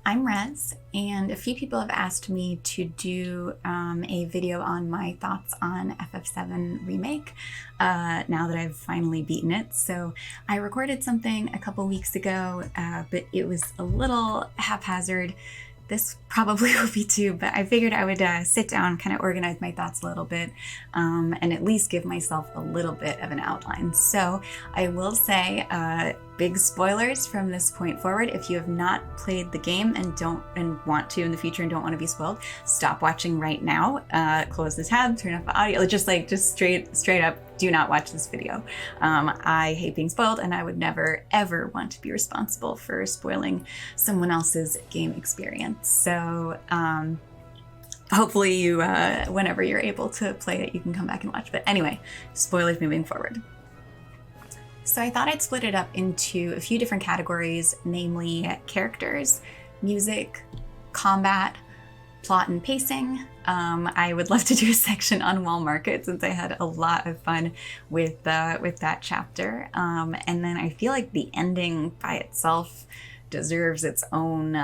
I'm Rez, and a few people have asked me to do a video on my thoughts on FF7 Remake now that I've finally beaten it. So I recorded something a couple weeks ago, but it was a little haphazard. This probably will be too, but I figured I would sit down, kind of organize my thoughts a little bit, and at least give myself a little bit of an outline. So I will say big spoilers from this point forward. If you have not played the game and want to in the future and don't want to be spoiled, stop watching right now. Close the tab, turn off the audio. Just straight up, do not watch this video. I hate being spoiled, and I would never ever want to be responsible for spoiling someone else's game experience. So hopefully you, whenever you're able to play it, you can come back and watch. But anyway, spoilers moving forward. So I thought I'd split it up into a few different categories, namely characters, music, combat, plot and pacing. I would love to do a section on Wall Market since I had a lot of fun with that chapter. And then I feel like the ending by itself deserves its own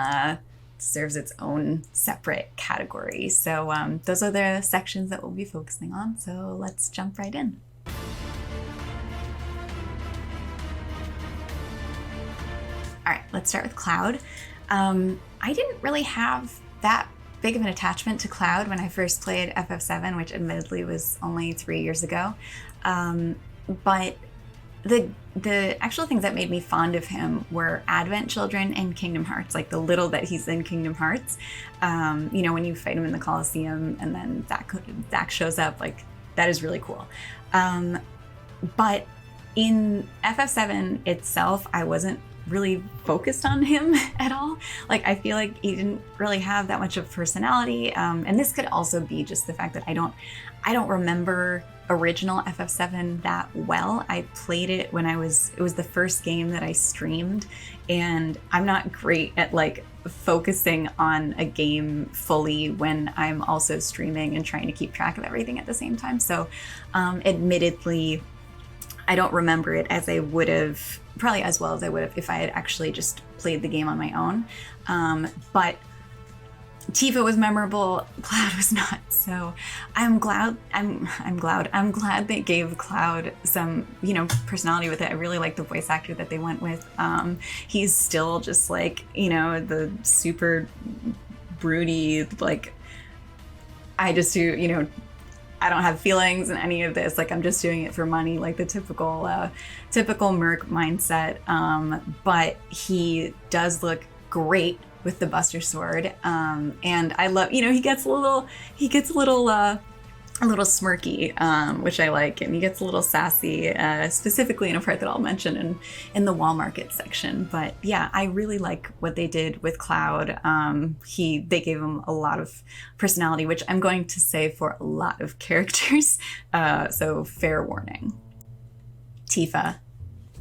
separate category. So those are the sections that we'll be focusing on. So let's jump right in. All right, let's start with Cloud. I didn't really have that big of an attachment to Cloud when I first played FF7, which admittedly was only 3 years ago. But the actual things that made me fond of him were Advent Children and Kingdom Hearts, like the little that he's in Kingdom Hearts. You know, when you fight him in the Colosseum and then Zack shows up, like that is really cool. But in FF7 itself, I wasn't really focused on him at all. Like, I feel like he didn't really have that much of personality. And this could also be just the fact that I don't remember original FF7 that well. I played it when it was the first game that I streamed, and I'm not great at like focusing on a game fully when I'm also streaming and trying to keep track of everything at the same time. So admittedly, I don't remember it as I would have, probably as well as I would have if I had actually just played the game on my own. But Tifa was memorable, Cloud was not. So I'm glad they gave Cloud some, personality with it. I really like the voice actor that they went with. He's still just like, the super broody, like, I just do, I don't have feelings in any of this. Like, I'm just doing it for money, like the typical Merc mindset. But he does look great with the Buster Sword. And I love, he gets a little smirky, which I like, and he gets a little sassy, specifically in a part that I'll mention in the Wall Market section. But yeah, I really like what they did with Cloud. They gave him a lot of personality, which I'm going to say for a lot of characters. So fair warning. Tifa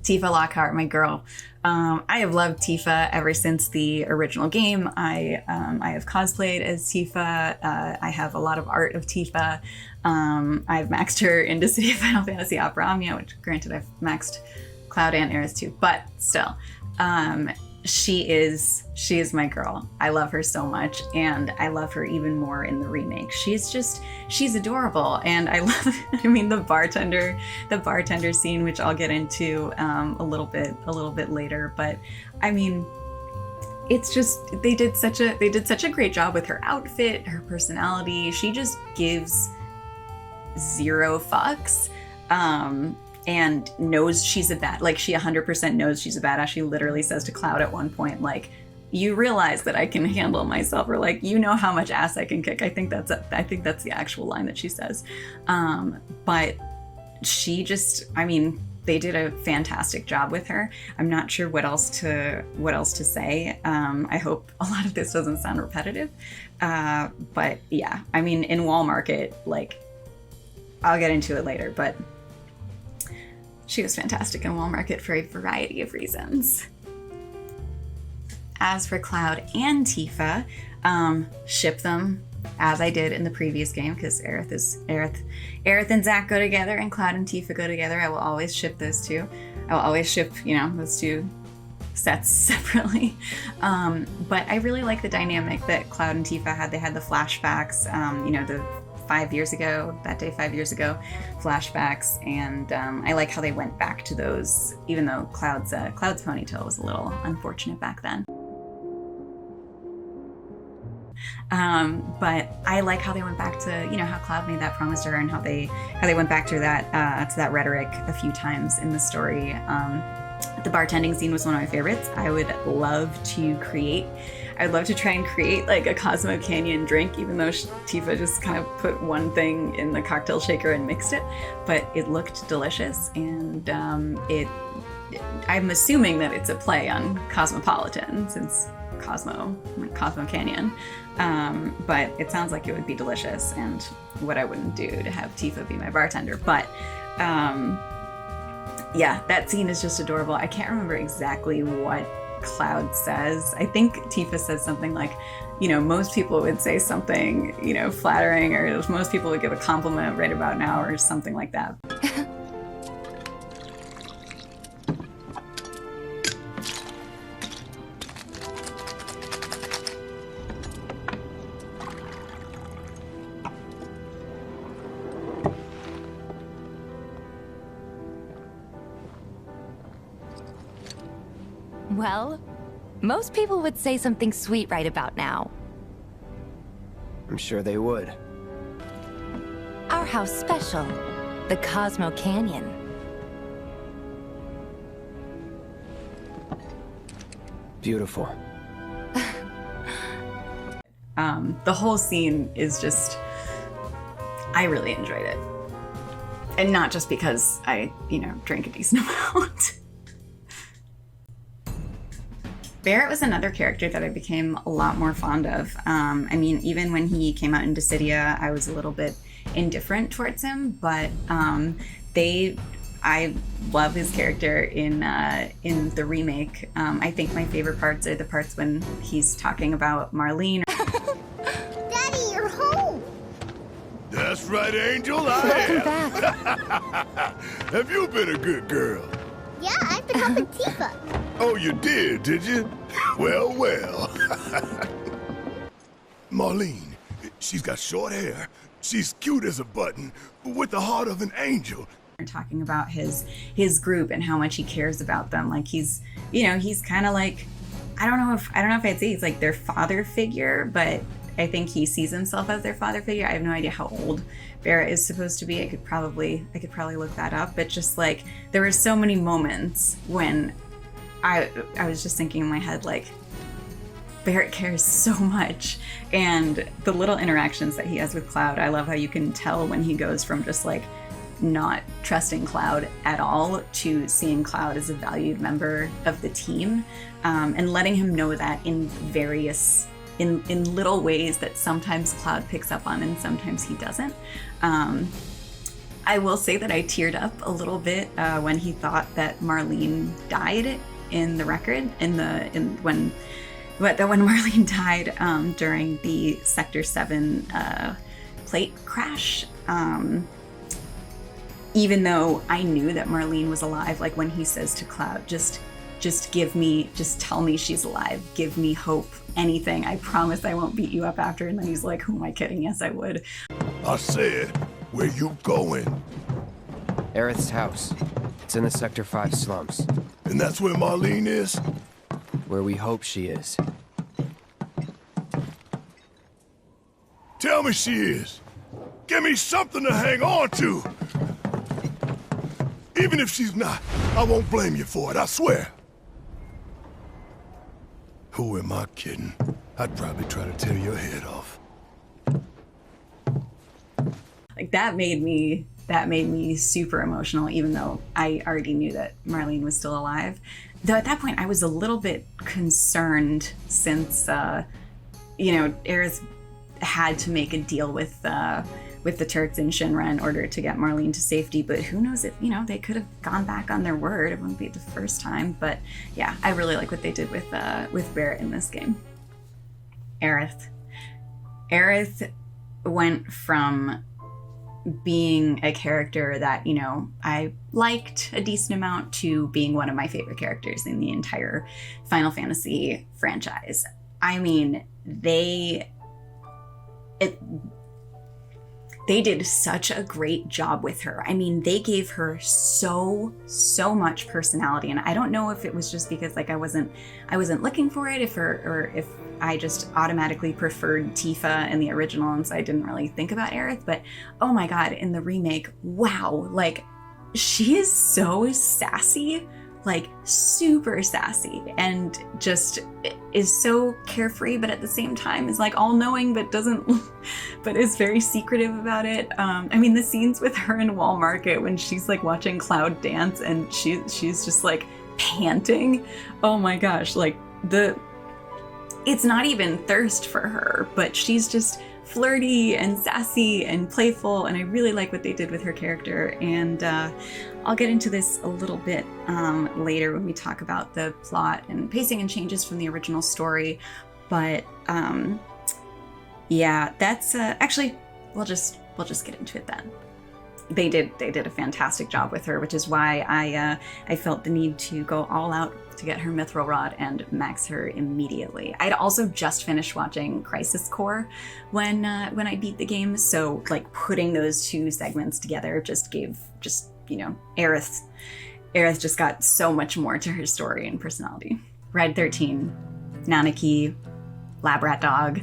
Lockhart, my girl. I have loved Tifa ever since the original game. I have cosplayed as Tifa. I have a lot of art of Tifa. I've maxed her into City of Final Fantasy Opera Omnia, which granted I've maxed Cloud and Aerith too, but still. She is my girl. I love her so much, and I love her even more in the remake. She's adorable, and I love, the bartender scene, which I'll get into a little bit later. But I mean, it's just, they did such a great job with her outfit, her personality. She just gives zero fucks. And knows she's she 100% knows she's a badass. She literally says to Cloud at one point, like, you realize that I can handle myself, or like, how much ass I can kick. I think that's the actual line that she says. But she just, they did a fantastic job with her. I'm not sure what else to say. I hope a lot of this doesn't sound repetitive. But yeah, in Wall Market, like, I'll get into it later, but she was fantastic in Wall Market for a variety of reasons. As for Cloud and Tifa, ship them as I did in the previous game, because Aerith and Zack go together and Cloud and Tifa go together. I will always ship those two. I will always ship, those two sets separately. But I really like the dynamic that Cloud and Tifa had. They had the flashbacks, you know, the 5 years ago, that day 5 years ago, flashbacks, and I like how they went back to those, even though Cloud's ponytail was a little unfortunate back then. But I like how they went back to, you know, how Cloud made that promise to her, and how they went back to that rhetoric a few times in the story. The bartending scene was one of my favorites. I would love to try and create like a Cosmo Canyon drink, even though Tifa just kind of put one thing in the cocktail shaker and mixed it, but it looked delicious, and I'm assuming that it's a play on Cosmopolitan, since Cosmo Canyon, but it sounds like it would be delicious, and what I wouldn't do to have Tifa be my bartender. But yeah, that scene is just adorable. I can't remember exactly what Cloud says. I think Tifa says something like, you know, most people would say something, you know, flattering, or most people would give a compliment right about now, or something like that. Well, most people would say something sweet right about now. I'm sure they would. Our house special, the Cosmo Canyon. Beautiful. The whole scene is just, I really enjoyed it. And not just because I, you know, drank a decent amount. Barret was another character that I became a lot more fond of. I mean, even when he came out in Dissidia, I was a little bit indifferent towards him, but I love his character in the remake. I think my favorite parts are the parts when he's talking about Marlene. Daddy, you're home! That's right, Angel, I am. Have you been a good girl? Yeah, I've been helping Tifa. Oh, you did you? Well, well. Marlene, she's got short hair. She's cute as a button, with the heart of an angel. Talking about his group and how much he cares about them. Like, he's, you know, he's kind of like, I don't know if I'd say he's like their father figure, but I think he sees himself as their father figure. I have no idea how old Barret is supposed to be. I could probably look that up, but just like, there were so many moments when I was just thinking in my head, like, Barret cares so much. And the little interactions that he has with Cloud, I love how you can tell when he goes from just like not trusting Cloud at all to seeing Cloud as a valued member of the team, and letting him know that in various in little ways that sometimes Cloud picks up on and sometimes he doesn't. I will say that I teared up a little bit when he thought that Marlene died in the record, when Marlene died during the Sector 7 plate crash. Even though I knew that Marlene was alive, like when he says to Cloud, just tell me she's alive. Give me hope, anything. I promise I won't beat you up after. And then he's like, who am I kidding? Yes, I would. I said, where you going? Aerith's house. It's in the Sector 5 slums. And that's where Marlene is? Where we hope she is. Tell me she is. Give me something to hang on to. Even if she's not, I won't blame you for it, I swear. Who am I kidding? I'd probably try to tear your head off. Like, that made me super emotional, even though I already knew that Marlene was still alive. Though at that point I was a little bit concerned, since Aerith had to make a deal with the Turks in Shinra in order to get Marlene to safety, but who knows if, they could have gone back on their word. It wouldn't be the first time, but yeah, I really like what they did with Barret in this game. Aerith went from being a character that, you know, I liked a decent amount to being one of my favorite characters in the entire Final Fantasy franchise. I mean, they did such a great job with her. I mean, they gave her so much personality, and I don't know if it was just because like I wasn't looking for it, or if I just automatically preferred Tifa in the original, and so I didn't really think about Aerith. But oh my god, in the remake, wow, like she is so sassy, like super sassy, and just is so carefree, but at the same time is like all-knowing, but is very secretive about it. I mean, the scenes with her in Wall Market when she's like watching Cloud dance and she's just like panting. Oh my gosh, like it's not even thirst for her, but she's just flirty and sassy and playful, and I really like what they did with her character. And I'll get into this a little bit later when we talk about the plot and pacing and changes from the original story. But yeah, that's actually we'll just get into it then. They did a fantastic job with her, which is why I felt the need to go all out to get her Mithril Rod and max her immediately. I'd also just finished watching Crisis Core when I beat the game, so like putting those two segments together just you know, Aerith just got so much more to her story and personality. Ride 13, Nanaki, LabRatDog.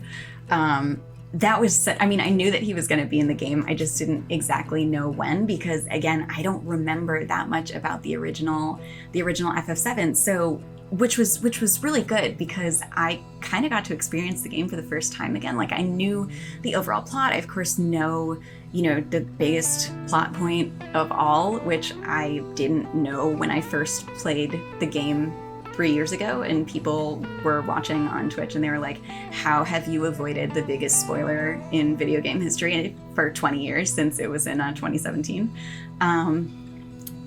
That was, I mean, I knew that he was going to be in the game. I just didn't exactly know when, because again, I don't remember that much about the original FF7. So, which was really good, because I kind of got to experience the game for the first time again. Like, I knew the overall plot. I of course know, you know, the biggest plot point of all, which I didn't know when I first played the game 3 years ago, and people were watching on Twitch and they were like, how have you avoided the biggest spoiler in video game history for 20 years, since it was in 2017?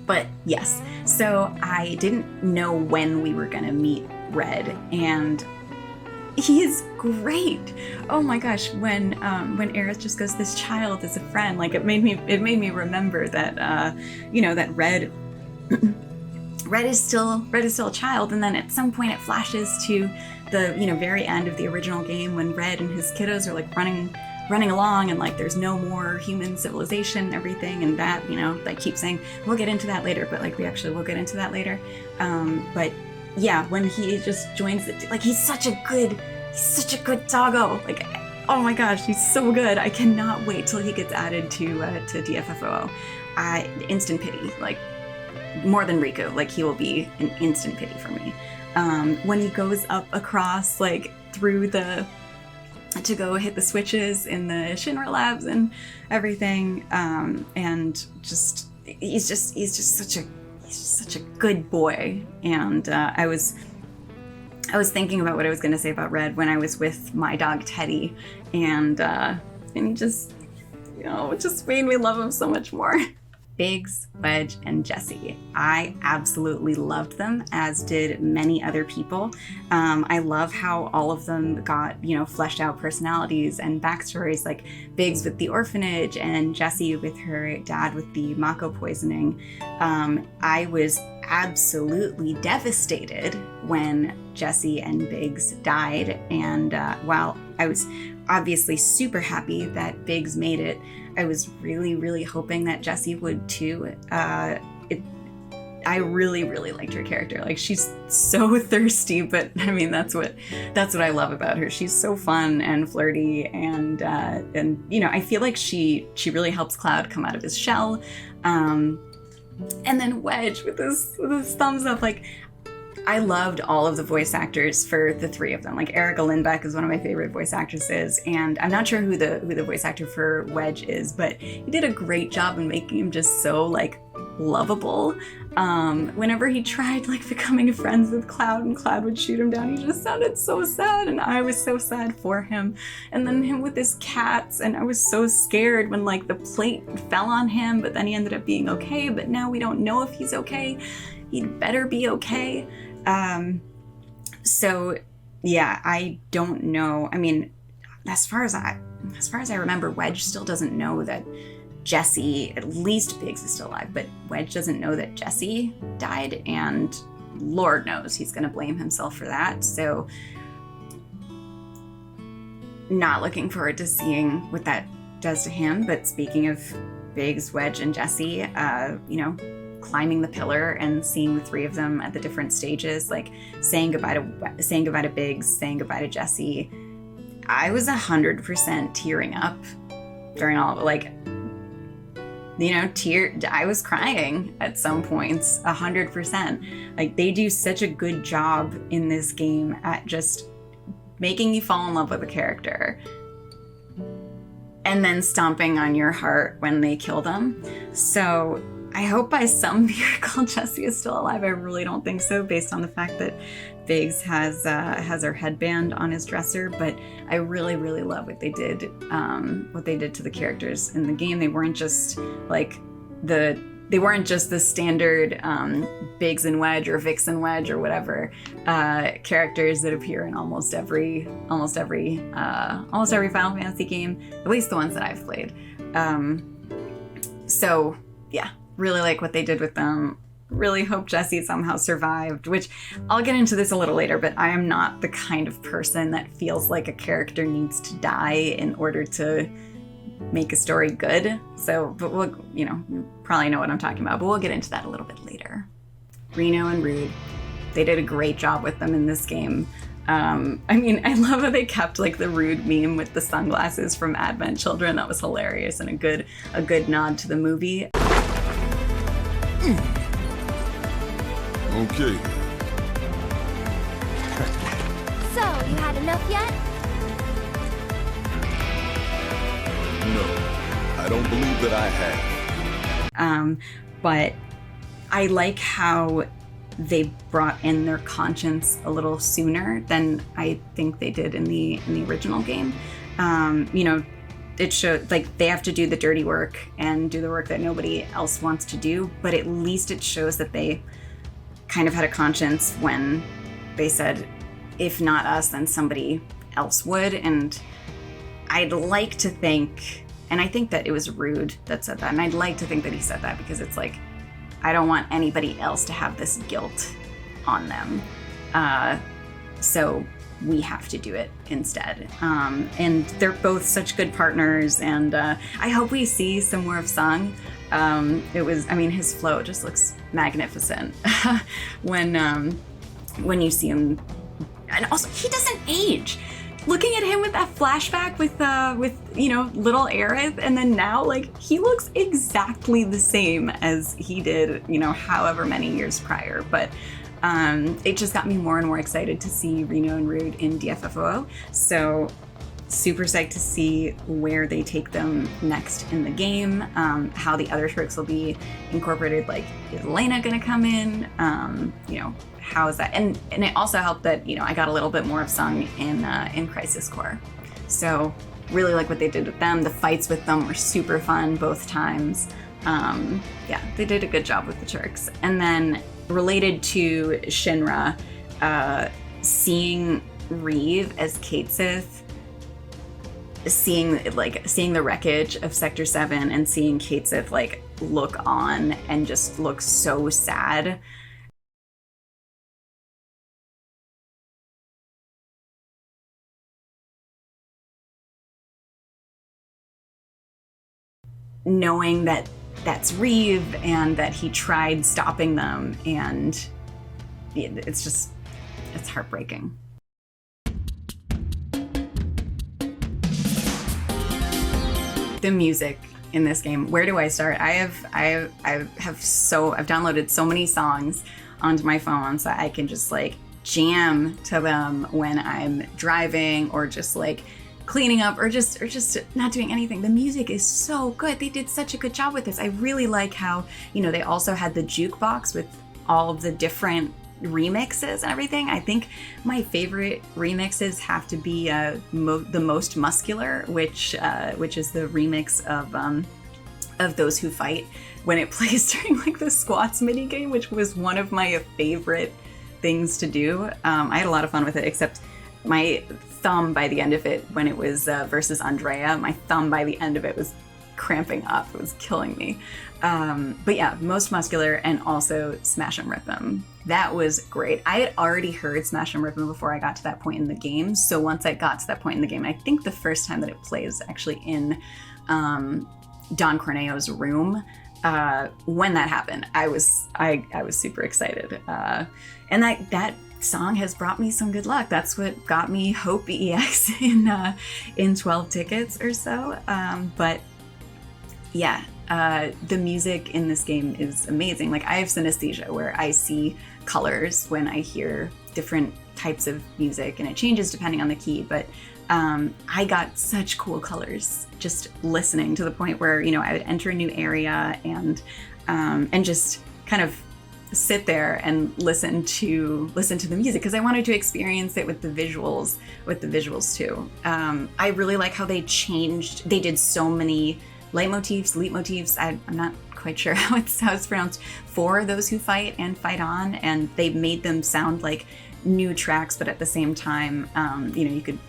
But yes, so I didn't know when we were gonna meet Red, and he is great. Oh my gosh, when Aerith just goes, this child is a friend, like it made me remember that you know, that Red is still a child. And then at some point it flashes to the, you know, very end of the original game when Red and his kiddos are like running along, and like there's no more human civilization and everything, and that, you know, I keep saying we'll get into that later, but like we actually will get into that later. But yeah, when he just joins it, like he's such a good doggo. Like, oh my gosh, he's so good. I cannot wait till he gets added to DFFOO. Instant pity, like more than Riku, like he will be an instant pity for me. When he goes up across, like through to go hit the switches in the Shinra labs and everything, and just he's just such a good boy. And I was thinking about what I was going to say about Red when I was with my dog Teddy, and he just, you know, it just made me love him so much more. Biggs, Wedge, and Jessie. I absolutely loved them, as did many other people. I love how all of them got, you know, fleshed out personalities and backstories, like Biggs with the orphanage and Jessie with her dad with the Mako poisoning. I was absolutely devastated when Jessie and Biggs died, and while I was obviously super happy that Biggs made it, I was really hoping that Jessie would too. I really liked her character. Like, she's so thirsty, but I mean, that's what I love about her. She's so fun and flirty, and you know, I feel like she really helps Cloud come out of his shell. And then Wedge with his thumbs up, like, I loved all of the voice actors for the three of them. Like, Erica Lindbeck is one of my favorite voice actresses, and I'm not sure who the voice actor for Wedge is, but he did a great job in making him just so, like, lovable. Whenever he tried, like, becoming friends with Cloud and Cloud would shoot him down, he just sounded so sad, and I was so sad for him. And then him with his cats, and I was so scared when, like, the plate fell on him, but then he ended up being okay, but now we don't know if he's okay. He'd better be okay. So yeah, I don't know. I mean, as far as I remember, Wedge still doesn't know that Jessie, at least Biggs is still alive, but Wedge doesn't know that Jessie died, and Lord knows he's going to blame himself for that. So not looking forward to seeing what that does to him. But speaking of Biggs, Wedge, and Jessie, climbing the pillar and seeing the three of them at the different stages, like saying goodbye to Biggs, saying goodbye to Jessie, I was 100% tearing up during all of it. Like, I was crying at some points, 100%. Like, they do such a good job in this game at just making you fall in love with a character and then stomping on your heart when they kill them. So I hope by some miracle Jessie is still alive. I really don't think so, based on the fact that Biggs has her headband on his dresser. But I really, really love what they did to the characters in the game. They weren't just the standard Biggs and Wedge or Vix and Wedge or whatever characters that appear in almost every Final Fantasy game, at least the ones that I've played. So yeah, really like what they did with them. Really hope Jessie somehow survived, which I'll get into this a little later, but I am not the kind of person that feels like a character needs to die in order to make a story good. So, but we'll, you probably know what I'm talking about, but we'll get into that a little bit later. Reno and Rude, they did a great job with them in this game. I love how they kept like the Rude meme with the sunglasses from Advent Children. That was hilarious and a good nod to the movie. Okay. So, you had enough yet? No, I don't believe that I have. But I like how they brought in their conscience a little sooner than I think they did in the original game. It showed like they have to do the dirty work and do the work that nobody else wants to do, but at least it shows that they kind of had a conscience when they said, if not us, then somebody else would. And I'd like to think, and I think that it was Rude that said that, and I'd like to think that he said that because it's like, I don't want anybody else to have this guilt on them. So we have to do it instead. And they're both such good partners, and I hope we see some more of Sung. His flow just looks magnificent when you see him. And also, he doesn't age. Looking at him with that flashback with little Aerith, and then now, like, he looks exactly the same as he did, however many years prior. But it just got me more and more excited to see Reno and Rude in DFFOO. So super psyched to see where they take them next in the game, how the other Turks will be incorporated. Like, is Elena gonna come in? How is that? And it also helped that, I got a little bit more of Sung in Crisis Core. So really like what they did with them. The fights with them were super fun both times. They did a good job with the Turks. And then related to Shinra, seeing Reeve as XIII, seeing the wreckage of Sector 7 and seeing XIII like look on and just look so sad. Knowing that that's Reeve and that he tried stopping them, and it's heartbreaking. The music in this game, where do I start? I've downloaded so many songs onto my phone so I can just like jam to them when I'm driving or just like cleaning up or just not doing anything. The music is so good. They did such a good job with this. I really like how, they also had the jukebox with all of the different remixes and everything. I think my favorite remixes have to be the Most Muscular, which is the remix of Those Who Fight, when it plays during like the squats mini game, which was one of my favorite things to do. I had a lot of fun with it, except my thumb by the end of it, when it was versus Andrea, my thumb by the end of it was cramping up. It was killing me. But yeah, Most Muscular and also Smash and Rip 'Em. That was great. I had already heard Smash and Rip 'Em before I got to that point in the game. So once I got to that point in the game, I think the first time that it plays actually in Don Corneo's room, when that happened, I was super excited. And that song has brought me some good luck. That's what got me Hope EX in 12 tickets or so. But yeah, the music in this game is amazing. Like, I have synesthesia where I see colors when I hear different types of music, and it changes depending on the key. But I got such cool colors just listening, to the point where, you know, I would enter a new area and just kind of sit there and listen to the music, because I wanted to experience it with the visuals too. I really like how they did so many leitmotifs. I'm not quite sure how it's pronounced, for those who fight and fight on, and they made them sound like new tracks, but at the same time, you know, you could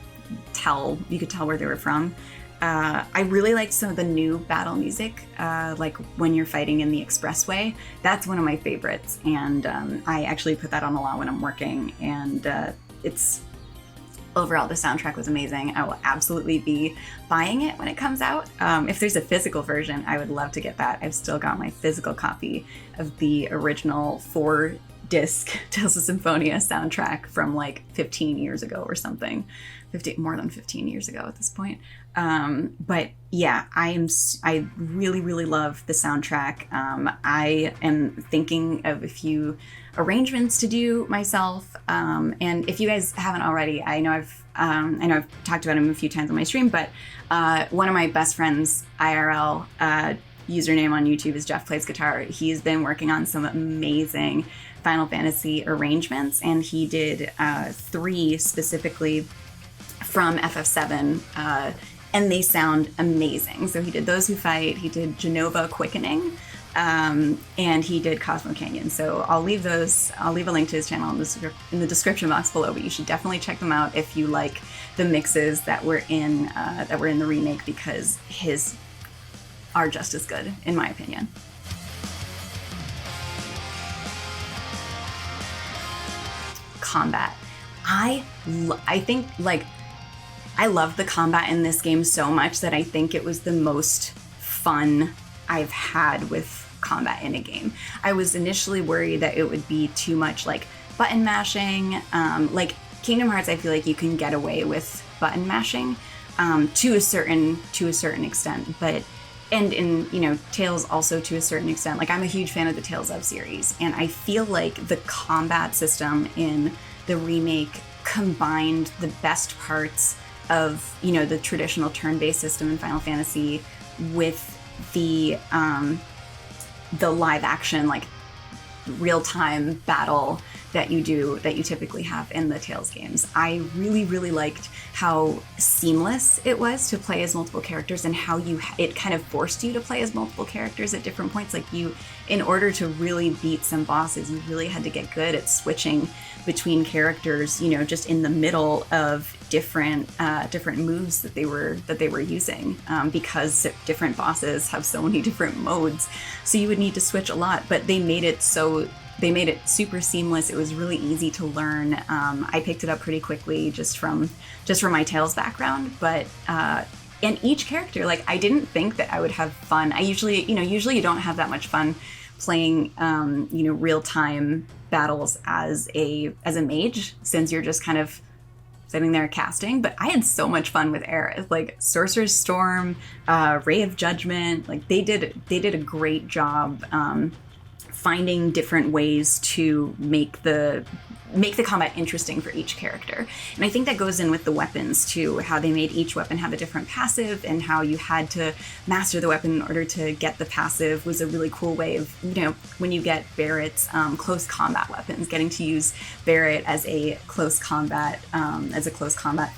tell where they were from. I really liked some of the new battle music, like when you're fighting in the expressway. That's one of my favorites, and I actually put that on a lot when I'm working, and overall, the soundtrack was amazing. I will absolutely be buying it when it comes out. If there's a physical version, I would love to get that. I've still got my physical copy of the original 4-disc Tales of Symphonia soundtrack from like 15 years ago or something. More than 15 years ago at this point. But yeah, I really, really love the soundtrack. I am thinking of a few arrangements to do myself. And if you guys haven't already, I know I've talked about him a few times on my stream, but one of my best friends, IRL, username on YouTube is Jeff Plays Guitar. He's been working on some amazing Final Fantasy arrangements, and he did 3 specifically from FF7, and they sound amazing. So he did Those Who Fight, he did Jenova Quickening, and he did Cosmo Canyon. So I'll leave a link to his channel in the description box below, but you should definitely check them out if you like the mixes that were in the remake, because his are just as good, in my opinion. Combat. I think, like, I love the combat in this game so much that I think it was the most fun I've had with combat in a game. I was initially worried that it would be too much like button mashing. Like Kingdom Hearts, I feel like you can get away with button mashing to a certain extent, but in, you know, Tales also to a certain extent. Like, I'm a huge fan of the Tales of series, and I feel like the combat system in the remake combined the best parts of, you know, the traditional turn-based system in Final Fantasy with the live action, like, real-time battle that you typically have in the Tales games. I really, really liked how seamless it was to play as multiple characters, and how it kind of forced you to play as multiple characters at different points. Like, in order to really beat some bosses, you really had to get good at switching between characters, you know, just in the middle of different moves that they were using, because different bosses have so many different modes. So you would need to switch a lot, but they made it super seamless. It was really easy to learn. I picked it up pretty quickly just from my Tales background, but and each character, like, I didn't think that I would have fun. Usually you don't have that much fun playing you know, real-time battles as a mage, since you're just kind of sitting there casting. But I had so much fun with Aerith, like Sorcerer's Storm, Ray of Judgment. Like, they did a great job finding different ways to make the combat interesting for each character. And I think that goes in with the weapons too, how they made each weapon have a different passive, and how you had to master the weapon in order to get the passive was a really cool way of, you know, when you get Barret's close combat weapons, getting to use Barret as a close combat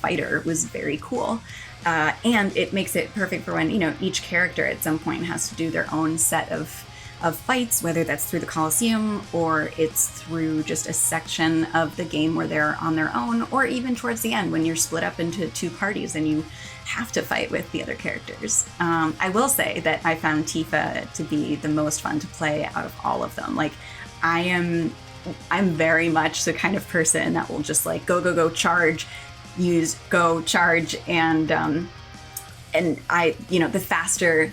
fighter was very cool. And it makes it perfect for when, you know, each character at some point has to do their own set of fights, whether that's through the Colosseum or it's through just a section of the game where they're on their own, or even towards the end when you're split up into two parties and you have to fight with the other characters. I will say that I found Tifa to be the most fun to play out of all of them. Like, I'm very much the kind of person that will just like go charge, go charge, and I, the faster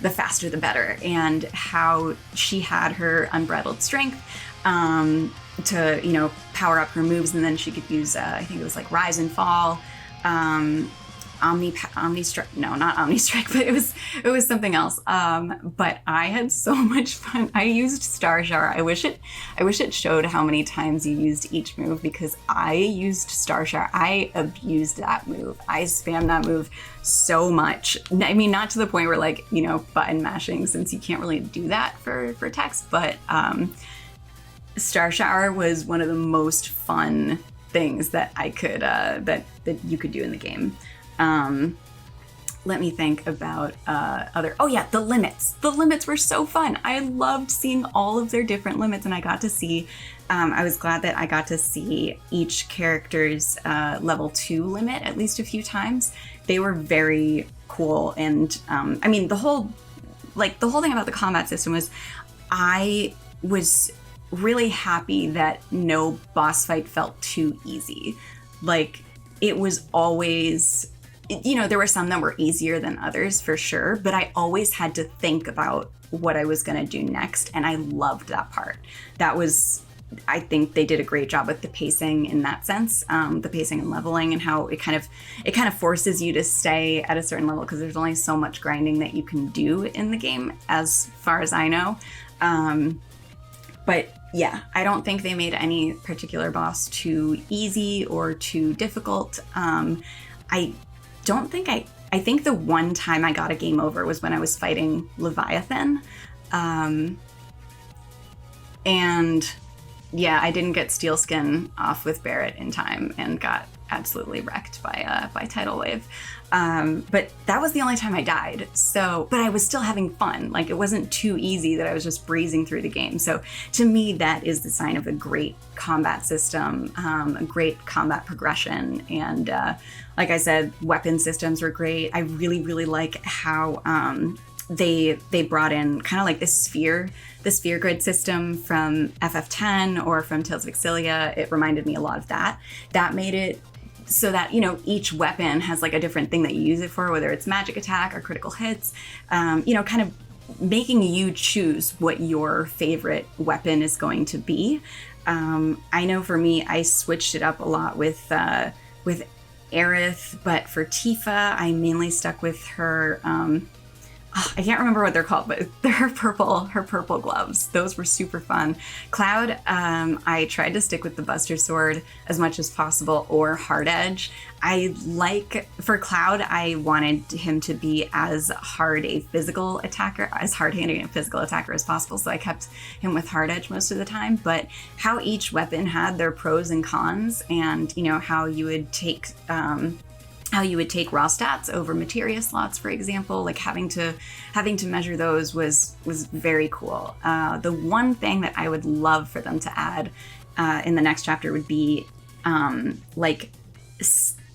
the better. And how she had her unbridled strength to power up her moves, and then she could use I think it was like rise and fall, Omni Strike. No, not Omni Strike, but it was something else. But I had so much fun. I used Star Shower. I wish it showed how many times you used each move, because I used Star Shower. I abused that move. I spammed that move so much. I mean, not to the point where like, button mashing, since you can't really do that for text, but Star Shower was one of the most fun things that I could that you could do in the game. Let me think about other. Oh yeah, the limits. The limits were so fun. I loved seeing all of their different limits, and I got to see. I was glad that I got to see each character's level 2 limit at least a few times. They were very cool, and I mean the whole thing about the combat system was, I was really happy that no boss fight felt too easy. Like, it was always, there were some that were easier than others for sure, but I always had to think about what I was going to do next, and I loved that part. That was, I think they did a great job with the pacing in that sense, the pacing and leveling, and how it kind of forces you to stay at a certain level, because there's only so much grinding that you can do in the game, as far as I know. But yeah, I don't think they made any particular boss too easy or too difficult. I think the one time I got a game over was when I was fighting Leviathan. And yeah, I didn't get Steelskin off with Barret in time and got absolutely wrecked by Tidal Wave. But that was the only time I died. But I was still having fun. Like, it wasn't too easy that I was just breezing through the game. So to me, that is the sign of a great combat system, a great combat progression. And like I said, weapon systems were great. I really, really like how they brought in kind of like the sphere grid system from FF10 or from Tales of Exilia. It reminded me a lot of that. That made it so that, each weapon has like a different thing that you use it for, whether it's magic attack or critical hits, kind of making you choose what your favorite weapon is going to be. I know for me, I switched it up a lot with Aerith, but for Tifa, I mainly stuck with her, I can't remember what they're called, but they're her purple gloves. Those were super fun. Cloud, I tried to stick with the Buster Sword as much as possible, or Hard Edge. For Cloud, I wanted him to be as hard-handed a physical attacker as possible, so I kept him with Hard Edge most of the time. But how each weapon had their pros and cons, and how you would take raw stats over materia slots, for example, like having to measure those was very cool. The one thing that I would love for them to add in the next chapter would be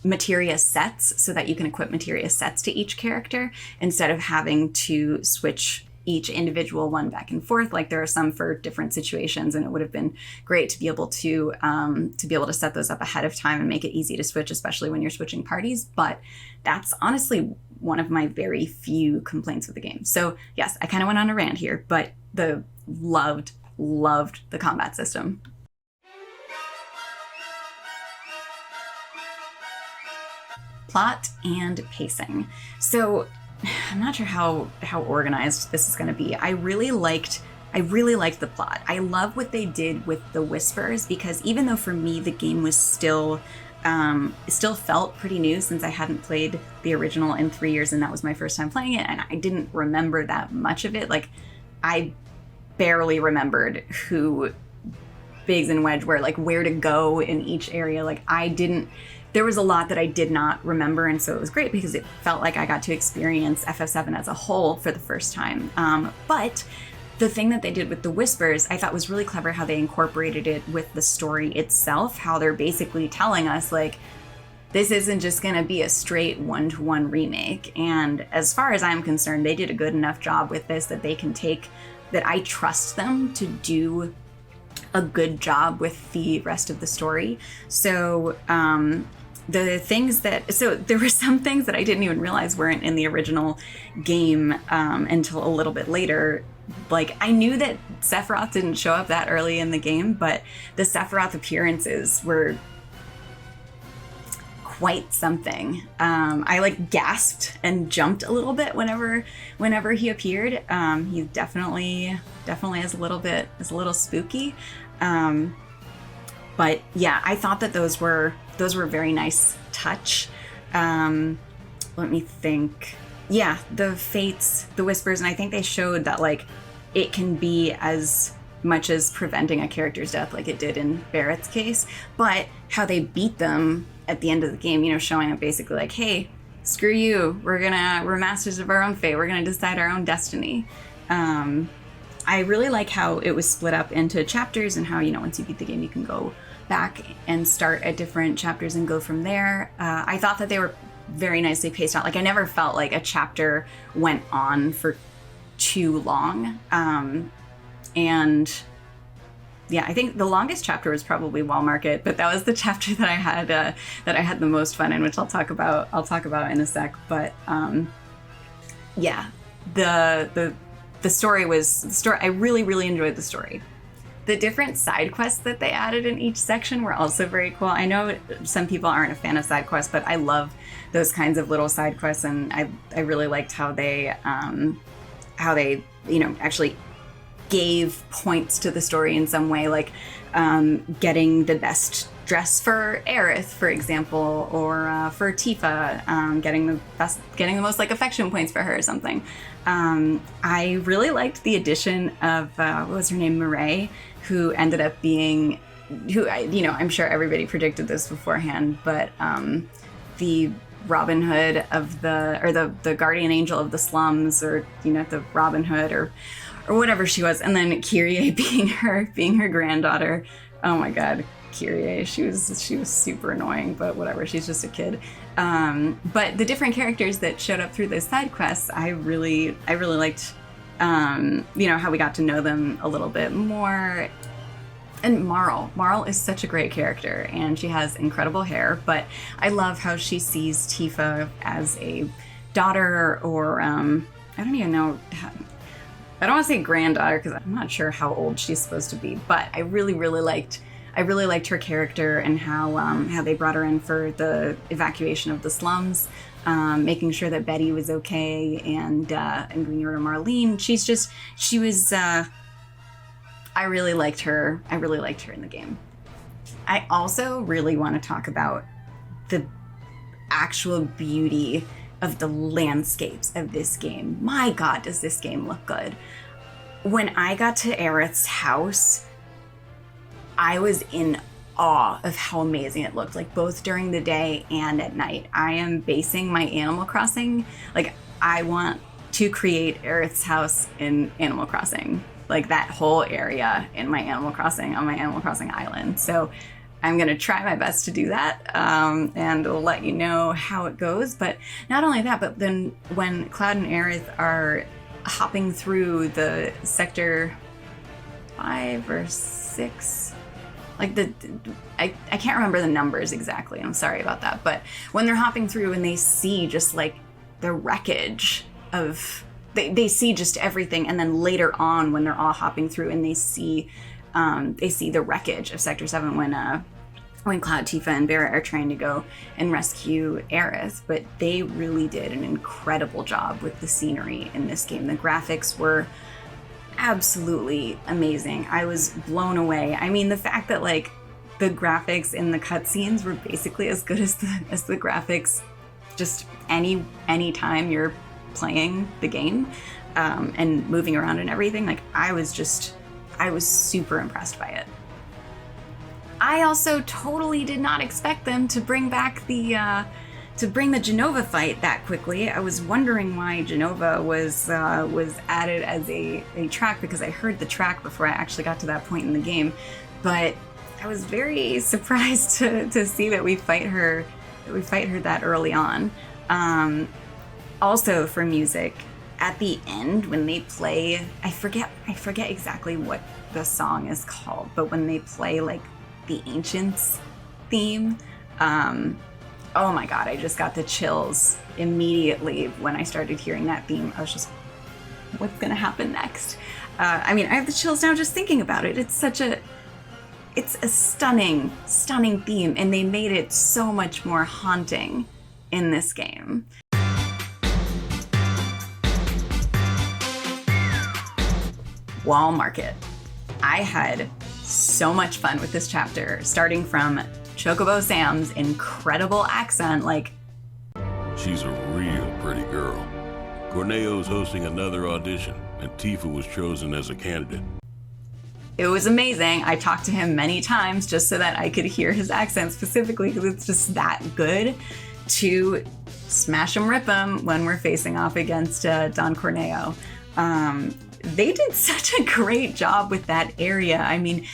materia sets, so that you can equip materia sets to each character instead of having to switch each individual one back and forth. Like, there are some for different situations, and it would have been great to be able to set those up ahead of time and make it easy to switch, especially when you're switching parties. But that's honestly one of my very few complaints with the game. So yes, I kind of went on a rant here, but loved the combat system. Plot and pacing. So I'm not sure how organized this is going to be. I really liked the plot. I love what they did with the Whispers, because even though for me the game was still felt pretty new, since I hadn't played the original in 3 years and that was my first time playing it, and I didn't remember that much of it. Like, I barely remembered who Biggs and Wedge were, like where to go in each area. Like, there was a lot that I did not remember, and so it was great because it felt like I got to experience FF7 as a whole for the first time. But the thing that they did with the whispers, I thought was really clever how they incorporated it with the story itself, how they're basically telling us, like, this isn't just going to be a straight one-to-one remake. And as far as I'm concerned, they did a good enough job with this that they can take, that I trust them to do a good job with the rest of the story. So the things that, so there were some things that I didn't even realize weren't in the original game until a little bit later. Like, I knew that Sephiroth didn't show up that early in the game, but the Sephiroth appearances were quite something. I like gasped and jumped a little bit whenever he appeared. He definitely is a little spooky. But yeah, I thought that those were a very nice touch. Let me think. Yeah, the fates, the whispers, and I think they showed that, like, it can be as much as preventing a character's death like it did in Barret's case, but how they beat them at the end of the game, you know, showing up basically like, hey, screw you, we're masters of our own fate, we're gonna decide our own destiny. I really like how it was split up into chapters and how, you know, once you beat the game, you can go back and start at different chapters and go from there. I thought that they were very nicely paced out. Like, I never felt like a chapter went on for too long. And yeah, I think the longest chapter was probably Wall Market, but that was the chapter that I had the most fun in, which I'll talk about in a sec. But yeah, the story I really enjoyed the story. The different side quests that they added in each section were also very cool. I know some people aren't a fan of side quests, but I love those kinds of little side quests, and I really liked how they you know, actually gave points to the story in some way, like getting the best dress for Aerith, for example, or for Tifa, getting the most like affection points for her or something. I really liked the addition of what was her name, Mireille, who ended up being, I'm sure everybody predicted this beforehand, but the Robin Hood of the guardian angel of the slums, or, you know, the Robin Hood or whatever she was, and then Kyrie being her granddaughter. Oh my God, Kyrie, she was super annoying, but whatever, she's just a kid. But the different characters that showed up through those side quests, I really liked, you know, how we got to know them a little bit more. And Marle is such a great character, and she has incredible hair, but I love how she sees Tifa as a daughter, or I don't even know I don't want to say granddaughter, because I'm not sure how old she's supposed to be, but I really liked her character, and how they brought her in for the evacuation of the slums, making sure that Betty was okay, and Green Order Marlene. She was. I really liked her. I really liked her in the game. I also really want to talk about the actual beauty of the landscapes of this game. My God, does this game look good. When I got to Aerith's house, I was in awe of how amazing it looked, like both during the day and at night. I am basing my Animal Crossing, like, I want to create Aerith's house in Animal Crossing, like that whole area in my Animal Crossing, on my Animal Crossing island. So I'm going to try my best to do that, and I'll let you know how it goes. But not only that, but then when Cloud and Aerith are hopping through the Sector 5 or 6, like I can't remember the numbers exactly, I'm sorry about that, but when they're hopping through and they see just like the wreckage of, they see just everything, and then later on when they're all hopping through and they see the wreckage of Sector 7 when Cloud, Tifa, and Barret are trying to go and rescue Aerith. But they really did an incredible job with the scenery in this game. The graphics were absolutely amazing. I was blown away. I mean, the fact that like the graphics in the cutscenes were basically as good as the graphics just any time you're playing the game, and moving around and everything. Like, I was super impressed by it. I also totally did not expect them to bring back the to bring the Jenova fight that quickly. I was wondering why Jenova was added as a track, because I heard the track before I actually got to that point in the game. But I was very surprised to see that we fight her that early on. Also for music, at the end when they play, I forget exactly what the song is called, but when they play like the Ancients theme, oh my god, I just got the chills immediately when I started hearing that theme. I was just, what's gonna happen next? I mean, I have the chills now just thinking about it. It's a stunning theme, and they made it so much more haunting in this game. Wall Market. I had so much fun with this chapter, starting from Chocobo Sam's incredible accent, like, She's a real pretty girl. Corneo's hosting another audition, and Tifa was chosen as a candidate. it was amazing. I talked to him many times just so that I could hear his accent specifically, because it's just that good to smash him, rip him when we're facing off against Don Corneo. They did such a great job with that area. I mean,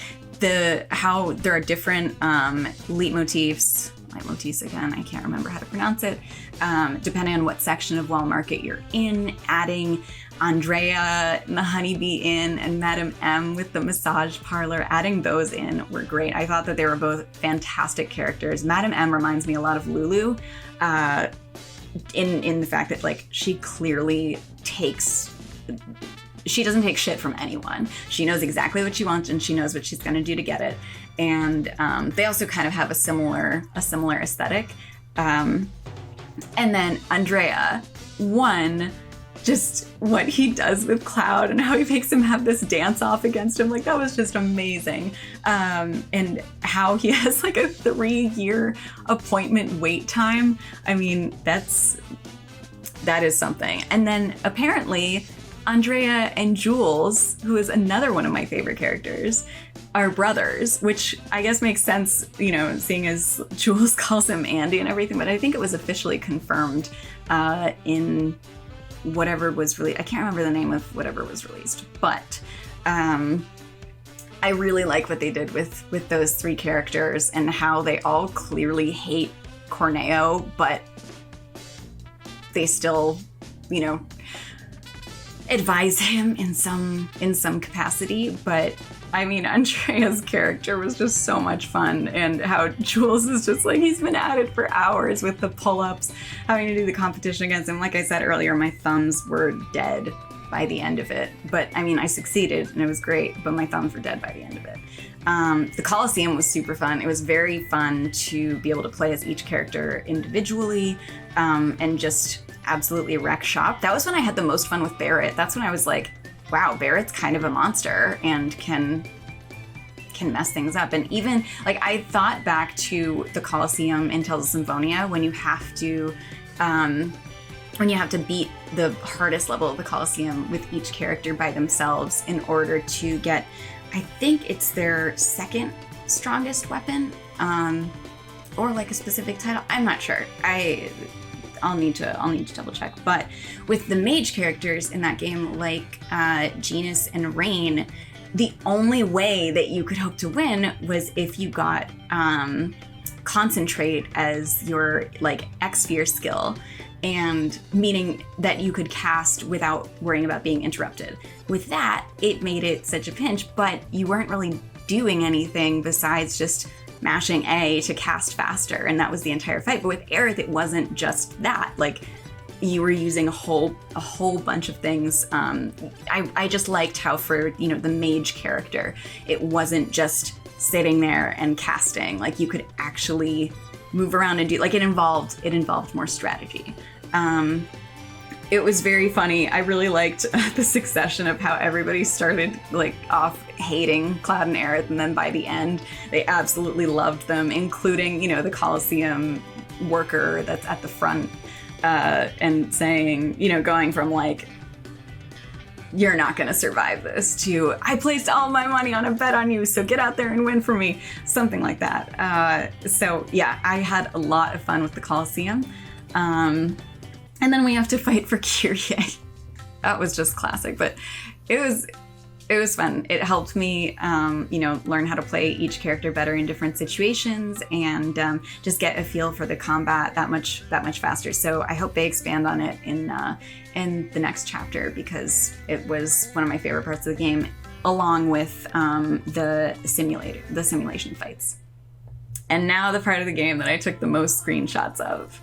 how there are different leitmotifs again, I can't remember how to pronounce it, depending on what section of Wall Market you're in. Adding Andrea and the Honeybee Inn and Madame M with the massage parlor, adding those in were great. I thought that they were both fantastic characters. Madame M reminds me a lot of Lulu, in the fact that, like, she clearly she doesn't take shit from anyone. She knows exactly what she wants, and she knows what she's going to do to get it. And they also kind of have a similar aesthetic. And then Andrea, just what he does with Cloud and how he makes him have this dance off against him, like, that was just amazing. And how he has like a 3-year appointment wait time. I mean, that is something. And then apparently Andrea and Jules, who is another one of my favorite characters, are brothers, which I guess makes sense, seeing as Jules calls him Andy and everything, but I think it was officially confirmed in whatever was released. I can't remember the name of whatever was released, but I really like what they did with those 3 characters and how they all clearly hate Corneo, but they still, advise him in some capacity. But I mean, Andrea's character was just so much fun, and how Jules is just like, he's been at it for hours with the pull-ups, having to do the competition against him. Like I said earlier, my thumbs were dead by the end of it, but I mean, I succeeded and it was great, but my thumbs were dead by the end of it. The Colosseum was super fun. It was very fun to be able to play as each character individually, and just absolutely wreck shop. That was when I had the most fun with Barret. That's when I was like, wow, Barret's kind of a monster and can mess things up. And even, like, I thought back to the Colosseum in Tales of Symphonia, when you have to beat the hardest level of the Colosseum with each character by themselves in order to get, I think it's their second strongest weapon, or like a specific title. I'm not sure. I'll need to double check. But with the mage characters in that game, like Genus and Rain, the only way that you could hope to win was if you got Concentrate as your like X-Sphere skill, and meaning that you could cast without worrying about being interrupted. With that, it made it such a pinch, but you weren't really doing anything besides just mashing A to cast faster, and that was the entire fight. But with Aerith, it wasn't just that. Like, you were using a whole bunch of things. I just liked how for the mage character, it wasn't just sitting there and casting. Like, you could actually move around and do, like, it involved more strategy. It was very funny. I really liked the succession of how everybody started like off hating Cloud and Aerith, and then by the end, they absolutely loved them, including, the Colosseum worker that's at the front, and saying, going from like, you're not going to survive this, to, I placed all my money on a bet on you, so get out there and win for me. Something like that. So yeah, I had a lot of fun with the Colosseum. And then we have to fight for Kyrie. That was just classic, but it was fun. It helped me, learn how to play each character better in different situations and just get a feel for the combat that much faster. So I hope they expand on it in the next chapter, because it was one of my favorite parts of the game, along with the simulation fights. And now the part of the game that I took the most screenshots of.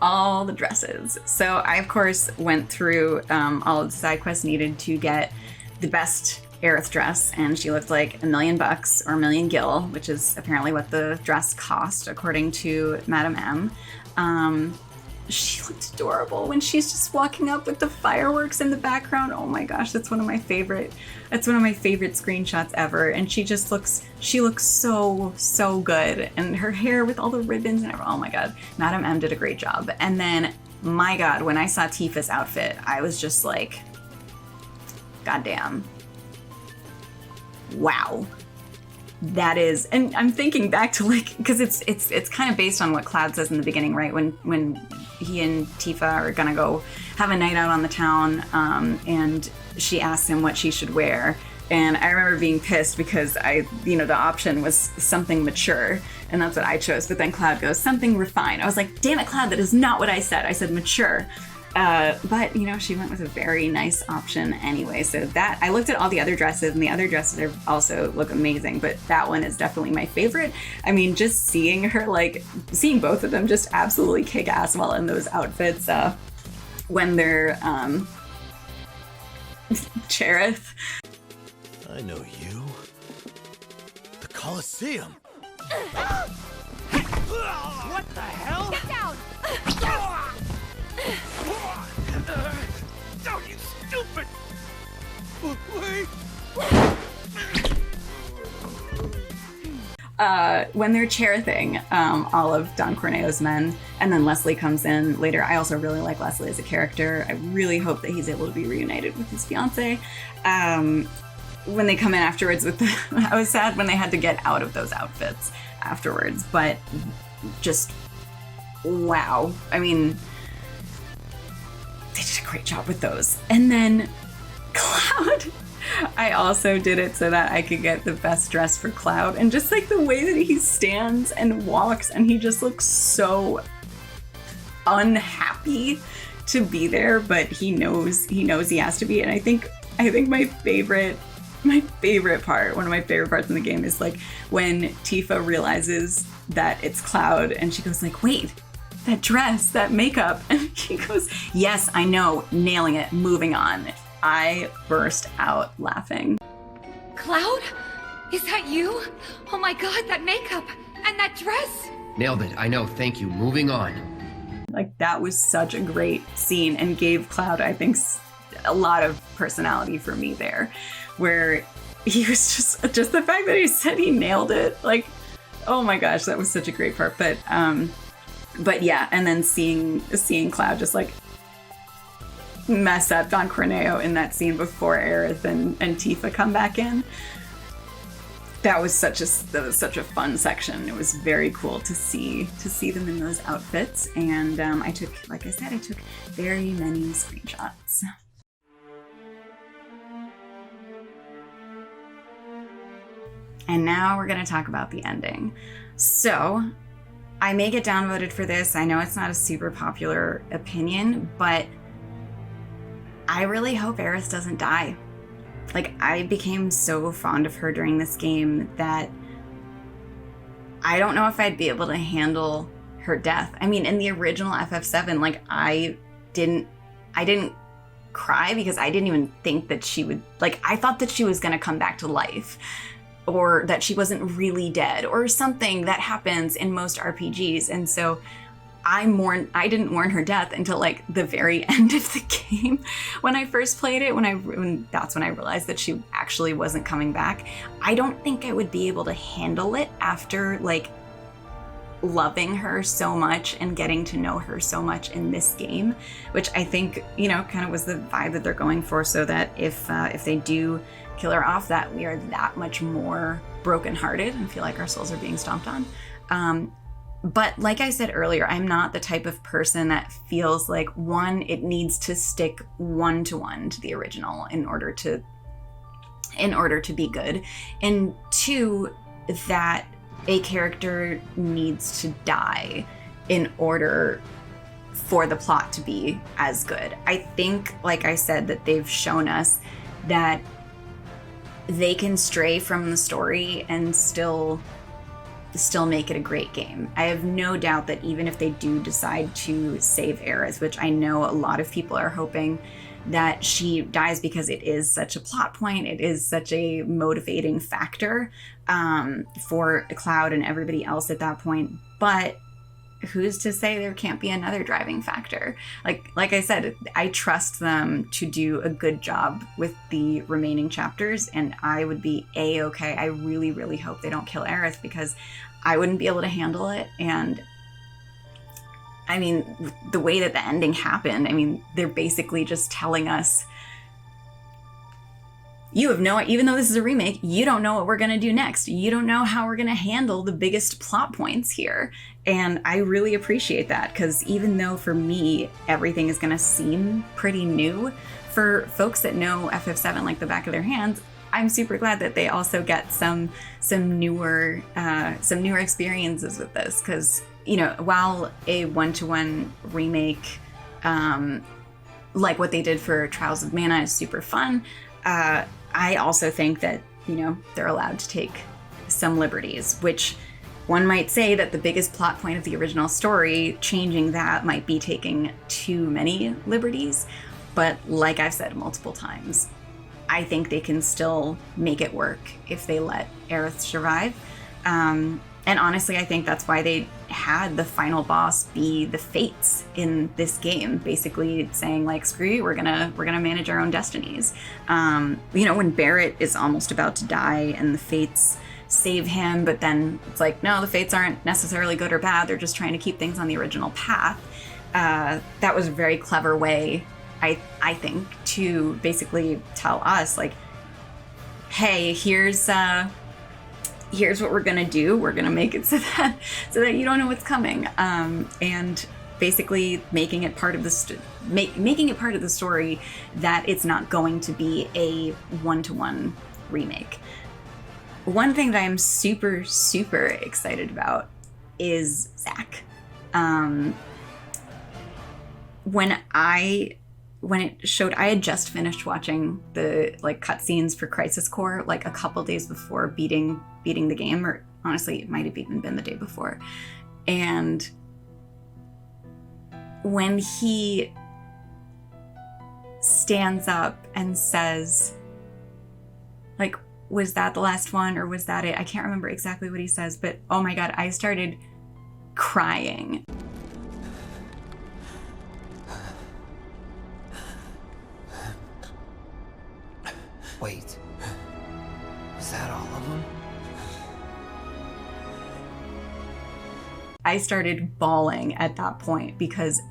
All the dresses. So I, of course, went through all of the side quests needed to get the best Aerith dress, and she looked like $1 million or $1 million gil, which is apparently what the dress cost, according to Madame M. She looked adorable when she's just walking up with the fireworks in the background. Oh my gosh, that's one of my favorite screenshots ever. And she looks so good. And her hair with all the ribbons and everything. Oh my God, Madame M did a great job. And then, my God, when I saw Tifa's outfit, I was just like, goddamn. Wow. That is, and I'm thinking back to, like, because it's kind of based on what Cloud says in the beginning, right? When he and Tifa are gonna go have a night out on the town, and she asks him what she should wear, and I remember being pissed because the option was something mature, and that's what I chose. But then Cloud goes something refined. I was like, damn it, Cloud, that is not what I said. I said mature. But she went with a very nice option anyway. So that, I looked at all the other dresses, and the other dresses also look amazing, but that one is definitely my favorite. I mean, just seeing her, seeing both of them just absolutely kick ass while in those outfits, when they're, Cherith. I know you. The Colosseum. What the hell? Get down! No, you stupid! Wait! When they're cherithing all of Don Corneo's men, and then Leslie comes in later. I also really like Leslie as a character. I really hope that he's able to be reunited with his fiance. When they come in afterwards I was sad when they had to get out of those outfits afterwards, but just wow. I mean, they did a great job with those. And then Cloud, I also did it so that I could get the best dress for Cloud, and just like the way that he stands and walks, and he just looks so unhappy to be there, but he knows he has to be. And I think my favorite part, one of my favorite parts in the game, is like when Tifa realizes that it's Cloud, and she goes like, wait, that dress, that makeup. And he goes, yes, I know, nailing it, moving on. I burst out laughing. Cloud? Is that you? Oh my God, that makeup and that dress. Nailed it. I know. Thank you. Moving on. Like, that was such a great scene, and gave Cloud, I think, a lot of personality for me there, where he was just the fact that he said he nailed it. Like, oh my gosh, that was such a great part. But yeah, and then seeing Cloud just like mess up Don Corneo in that scene before Aerith and Tifa come back in. That was such a fun section. It was very cool to see them in those outfits, and I took very many screenshots. And now we're going to talk about the ending. So, I may get downvoted for this. I know it's not a super popular opinion, but I really hope Aerith doesn't die. Like, I became so fond of her during this game that I don't know if I'd be able to handle her death. I mean, in the original FF7, like, I didn't cry because I didn't even think that she would, like, I thought that she was going to come back to life, or that she wasn't really dead, or something that happens in most RPGs. And so I didn't mourn her death until like the very end of the game. When I first played it, that's when I realized that she actually wasn't coming back. I don't think I would be able to handle it after like loving her so much and getting to know her so much in this game, which I think, kind of was the vibe that they're going for, so that if they do kill her off, that we are that much more brokenhearted and feel like our souls are being stomped on. But like I said earlier, I'm not the type of person that feels like, one, it needs to stick one-to-one to the original in order to be good, and two, that a character needs to die in order for the plot to be as good. I think, like I said, that they've shown us that they can stray from the story and still make it a great game. I have no doubt that even if they do decide to save Aerith, which I know a lot of people are hoping that she dies because it is such a plot point, it is such a motivating factor for Cloud and everybody else at that point, but who's to say there can't be another driving factor? Like I said, I trust them to do a good job with the remaining chapters, and I would be A-okay. I really, really hope they don't kill Aerith, because I wouldn't be able to handle it. And I mean, the way that the ending happened, I mean, they're basically just telling us, you have no, even though this is a remake, you don't know what we're going to do next. You don't know how we're going to handle the biggest plot points here. And I really appreciate that, because even though for me, everything is going to seem pretty new, for folks that know FF7 like the back of their hands, I'm super glad that they also get some newer experiences with this, because, you know, while a one-to-one remake, like what they did for Trials of Mana, is super fun, I also think that, you know, they're allowed to take some liberties, which one might say that the biggest plot point of the original story, changing that might be taking too many liberties. But like I've said multiple times, I think they can still make it work if they let Aerith survive. And honestly, I think that's why they had the final boss be the Fates in this game, basically saying like, screw you, we're gonna manage our own destinies. You know, when Barret is almost about to die and the Fates save him, but then it's like, no, the Fates aren't necessarily good or bad, they're just trying to keep things on the original path. That was a very clever way, I think, to basically tell us like, hey, here's what we're gonna do. We're gonna make it so that you don't know what's coming, and basically making it part of the making it part of the story that it's not going to be a one-to-one remake. One thing that I'm super, super excited about is Zack. When it showed, I had just finished watching the like cutscenes for Crisis Core like a couple days before beating the game, or honestly, it might have even been the day before. And when he stands up and says, like, was that the last one or was that it? I can't remember exactly what he says, but oh my God, I started crying. Wait. Was that all of them? I started bawling at that point because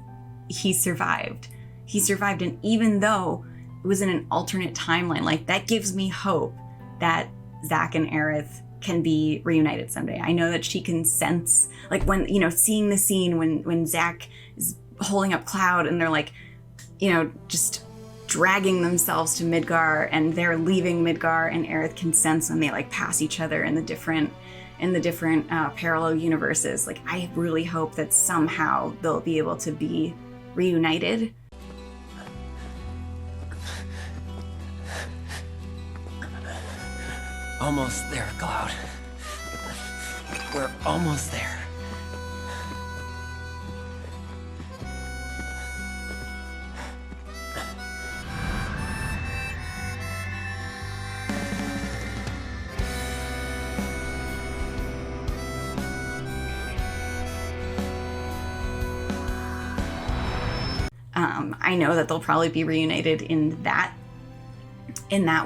he survived. He survived, and even though it was in an alternate timeline, like, that gives me hope that Zack and Aerith can be reunited someday. I know that she can sense, like, when, you know, seeing the scene when Zack is holding up Cloud and they're like, you know, just dragging themselves to Midgar and they're leaving Midgar, and Aerith can sense when they like pass each other in the different parallel universes. Like, I really hope that somehow they'll be able to be reunited. Almost there, Cloud. We're almost there. I know that they'll probably be reunited in that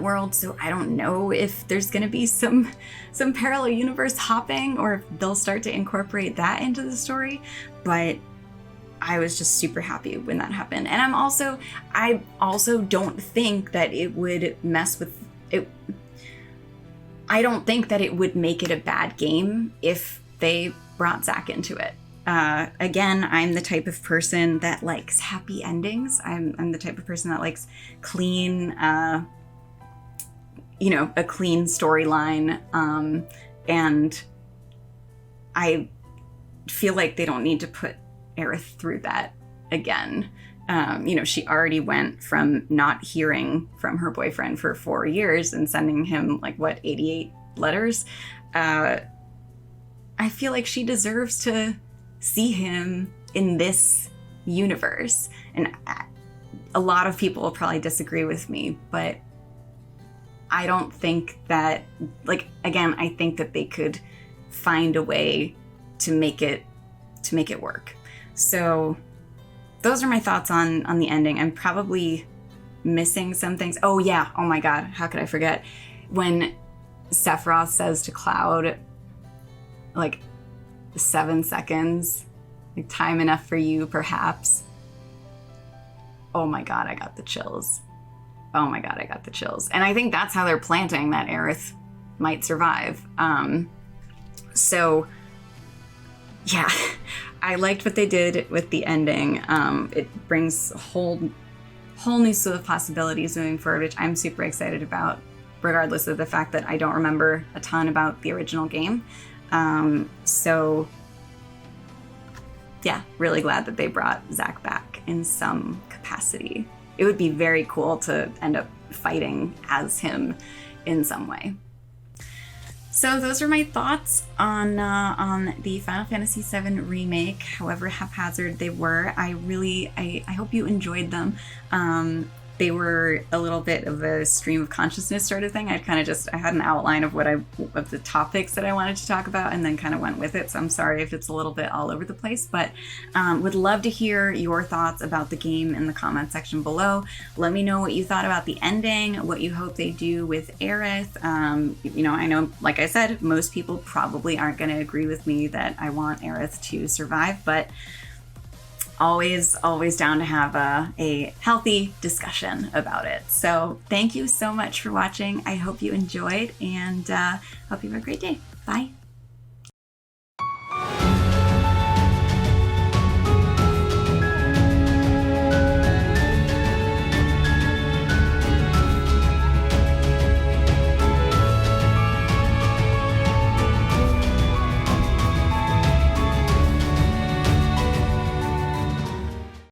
world, so I don't know if there's going to be some parallel universe hopping or if they'll start to incorporate that into the story, but I was just super happy when that happened. And I also don't think that it would mess with it. I don't think that it would make it a bad game if they brought Zach into it. Again, I'm the type of person that likes happy endings. I'm the type of person that likes clean, a clean storyline. And I feel like they don't need to put Aerith through that again. She already went from not hearing from her boyfriend for 4 years and sending him 88 letters. I feel like she deserves to see him in this universe. And a lot of people will probably disagree with me, but I don't think that, I think that they could find a way to make it work. So those are my thoughts on the ending. I'm probably missing some things. Oh yeah, oh my god, how could I forget? When Sephiroth says to Cloud, 7 seconds, time enough for you, perhaps. Oh my god, I got the chills. Oh my god, I got the chills. And I think that's how they're planting that Aerith might survive. So, yeah, I liked what they did with the ending. It brings a whole new slew of possibilities moving forward, which I'm super excited about, regardless of the fact that I don't remember a ton about the original game. So, yeah, really glad that they brought Zach back in some capacity. It would be very cool to end up fighting as him in some way. So those are my thoughts on the Final Fantasy VII Remake, however haphazard they were. I hope you enjoyed them. They were a little bit of a stream of consciousness sort of thing. I had an outline of of the topics that I wanted to talk about and then kind of went with it. So I'm sorry if it's a little bit all over the place, but would love to hear your thoughts about the game in the comment section below. Let me know what you thought about the ending, what you hope they do with Aerith. I know, like I said, most people probably aren't going to agree with me that I want Aerith to survive, but always down to have a healthy discussion about it. So thank you so much for watching. I hope you enjoyed, and hope you have a great day. Bye.